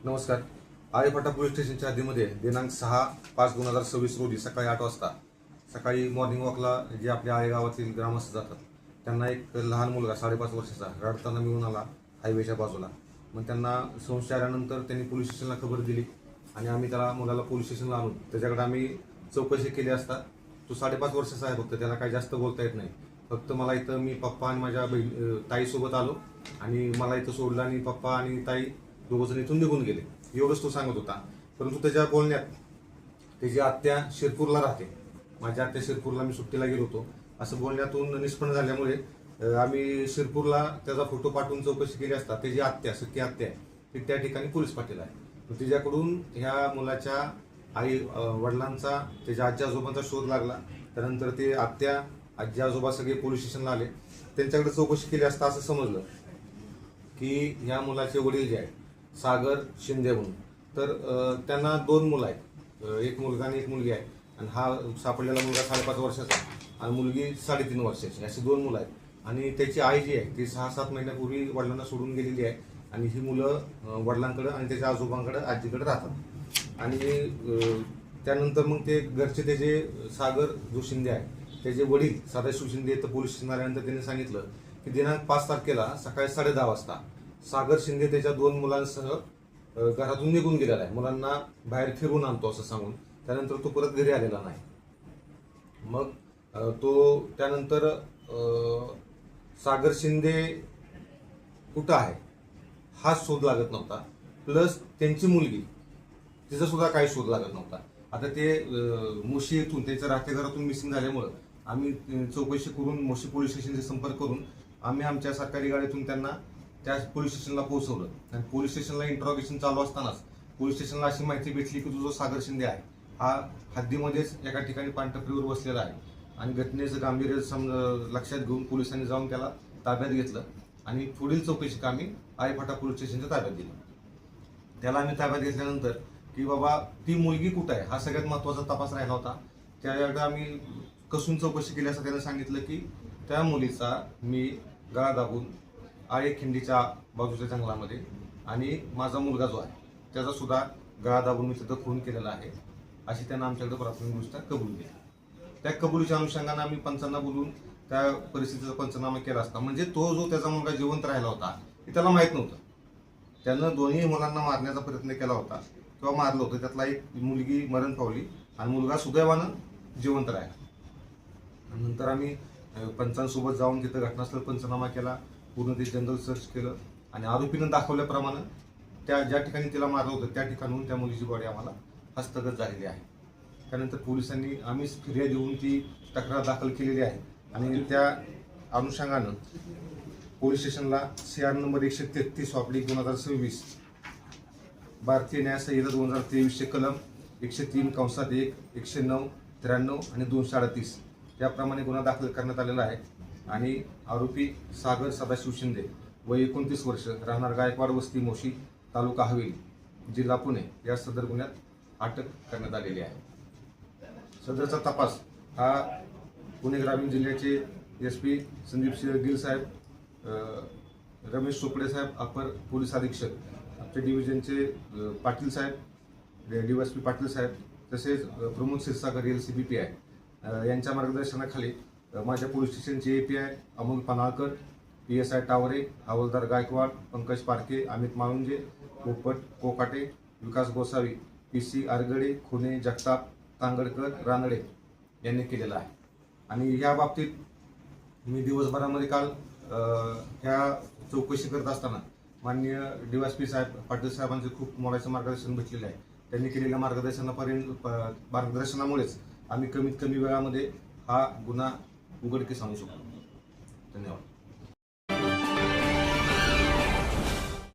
नमस्कार. आळेफाटा पोलीस स्टेशनच्या हद्दीमध्ये दिनांक 6/5/2026 रोजी सकाळी 8 वाजता सकाळी मॉर्निंग वॉकला जे आपल्या आळे गावातील ग्रामस्थ जातात त्यांना एक लहान मुलगा 5.5 वर्षाचा रडताना मिळून आला हायवेच्या बाजूला. मग त्यांना संशय आल्यानंतर त्यांनी पोलीस स्टेशनला खबर दिली आणि आम्ही त्याला मुलाला पोलीस स्टेशनला आणून त्याच्याकडे आम्ही चौकशी केली असता तो 5.5 वर्षाचा आहे. फक्त त्याला काही जास्त बोलता येत नाही. फक्त मला इथं मी पप्पा आणि माझ्या ताईसोबत आलो आणि मला इथं सोडलं आणि पप्पा आणि ताई दोघंजण इथून निघून गेले एवढंच तो सांगत होता. परंतु त्याच्या बोलण्यात त्याची आत्या शिरपूरला राहते, माझ्या आत्या शिरपूरला मी सुट्टीला गेलो होतो असं बोलण्यातून निष्पन्न झाल्यामुळे आम्ही शिरपूरला त्याचा फोटो पाठवून चौकशी केली असता त्याची आत्या सख्खी आत्या ती त्या ठिकाणी पोलीस पाटील आहे. तिच्याकडून ह्या मुलाच्या आई वडिलांचा त्याच्या आजी आजोबांचा शोध लागला. त्यानंतर ते आत्या आजी आजोबा सगळे पोलीस स्टेशनला आले. त्यांच्याकडे चौकशी केली असता असं समजलं की ह्या मुलाचे वडील जे आहेत सागर शिंदे म्हणून, तर त्यांना 2 मुलं आहेत, एक मुलगा आणि एक मुलगी आहे. आणि हा सापडलेला मुलगा 5.5 वर्षाचा आणि मुलगी 3.5 वर्षाची, अशी 2 मुलं आहेत. आणि त्याची आई जी आहे ती 6-7 महिन्यापूर्वी वडिलांना सोडून गेलेली आहे आणि ही मुलं वडिलांकडे आणि त्याच्या आजोबांकडे आजीकडे राहतात. आणि त्यानंतर मग ते घरचे त्याचे सागर जो शिंदे आहे त्याचे वडील सदाशिव शिंदे इथं पोलीस स्टेशन आल्यानंतर त्यांनी सांगितलं की दिनांक 5 तारखेला सकाळी 10:30 वाजता सागर शिंदे त्याच्या 2 मुलांसह घरातून निघून गेलेला आहे, मुलांना बाहेर फिरून आणतो असं सांगून. त्यानंतर तो परत घरी आलेला नाही. मग तो त्यानंतर सागर शिंदे कुठं आहे हा शोध लागत नव्हता, प्लस त्यांची मुलगी तिचा सुद्धा काही शोध लागत नव्हता. आता ते मोशी येथून त्याच्या राहत्या घरातून मिसिंग झाल्यामुळं आम्ही चौकशी करून मोशी पोलीस स्टेशनचे संपर्क करून आम्ही आमच्या सरकारी गाडीतून त्यांना त्या पोलीस स्टेशनला पोहोचवलं. आणि पोलीस स्टेशनला इंट्रॉगेशन चालू असतानाच पोलीस स्टेशनला अशी माहिती भेटली की जो सागर शिंदे आहे हा हद्दीमध्येच एका ठिकाणी पानटपरीवर बसलेला आहे. आणि घटनेचं गांभीर्य लक्षात घेऊन पोलिसांनी जाऊन त्याला ताब्यात घेतलं आणि पुढील चौकशी आम्ही आळेफाटा पोलीस स्टेशनच्या ताब्यात दिली. त्याला आम्ही ताब्यात घेतल्यानंतर की बाबा ती मुलगी कुठं आहे हा सगळ्यात महत्त्वाचा तपास राहिला होता. त्यावेळेला आम्ही कसून चौकशी केली असं त्यानं सांगितलं की त्या मुलीचा मी गळा दाबून आळेखिंडीच्या बाजूच्या जंगलामध्ये आणि माझा मुलगा जो आहे त्याचा सुद्धा गळा दाबून मी तिथं खून केलेला आहे अशी त्यानं आमच्याकडे प्राथमिकदृष्ट्या कबूल केली. त्या कबुलीच्या अनुषंगाने आम्ही पंचांना बोलून त्या परिस्थितीचा पंचनामा केला असता म्हणजे तो जो त्याचा मुलगा जिवंत राहिला होता हे त्याला माहीत नव्हतं. त्यानं दोन्ही मुलांना मारण्याचा प्रयत्न केला होता किंवा मारलं होतं. त्यातला एक मुलगी मरण पावली आणि मुलगा सुदैवानं जिवंत राहिला. नंतर आम्ही पंचांसोबत जाऊन तिथं घटनास्थळ पंचनामा केला, पूर्ण ते जंगल सर्च केलं आणि आरोपीनं दाखवल्याप्रमाणे त्या ज्या ठिकाणी तिला मारलं होतं त्या ठिकाणून त्या मुलीची बॉडी आम्हाला हस्तगत झालेली आहे. त्यानंतर पोलिसांनी आम्हीच फिर्याद देऊन ती तक्रार दाखल केलेली आहे आणि त्या अनुषंगानं पोलीस स्टेशनला CR नंबर 133/2026 भारतीय न्याय संहिता 2023 कलम 103(1), 109, 93 आणि 238 त्याप्रमाणे गुन्हा दाखल करण्यात आलेला आहे. आणि आरोपी सागर सदाशिव शिंदे वय 29 वर्ष राहणार गायकवाड वस्ती मोशी तालुका हवेली जिल्हा पुणे या सदर गुन्ह्यात अटक करण्यात आलेली आहे. सदरचा तपास हा पुणे ग्रामीण जिल्ह्याचे SP संदीप सिंह गिल साहेब, रमेश चोपडे साहेब अपर पोलीस अधीक्षक, आमच्या डिव्हिजनचे पाटील साहेब DYSP पाटील साहेब तसेच प्रमोद क्षीरसागर LCB PI यांच्या मार्गदर्शनाखाली माझ्या पोलीस स्टेशनचे API अमोल पनाळकर, PSI टावरे, हवालदार गायकवाड, पंकज पारखे, अमित माळुंजे, पोपट कोकाटे, विकास गोसावी, PC आरगडे, खुने, जगताप, तांगडकर, रानडे यांनी केलेला आहे. आणि या बाबतीत मी दिवसभरामध्ये काल ह्या चौकशी करत असताना माननीय DYSP साहेब पाटील साहेबांचे खूप मोलाचं मार्गदर्शन भेटलेलं आहे. त्यांनी केलेल्या मार्गदर्शनामुळेच आम्ही कमीत कमी वेळामध्ये हा गुन्हा उघडकीस आणू शकतो. धन्यवाद.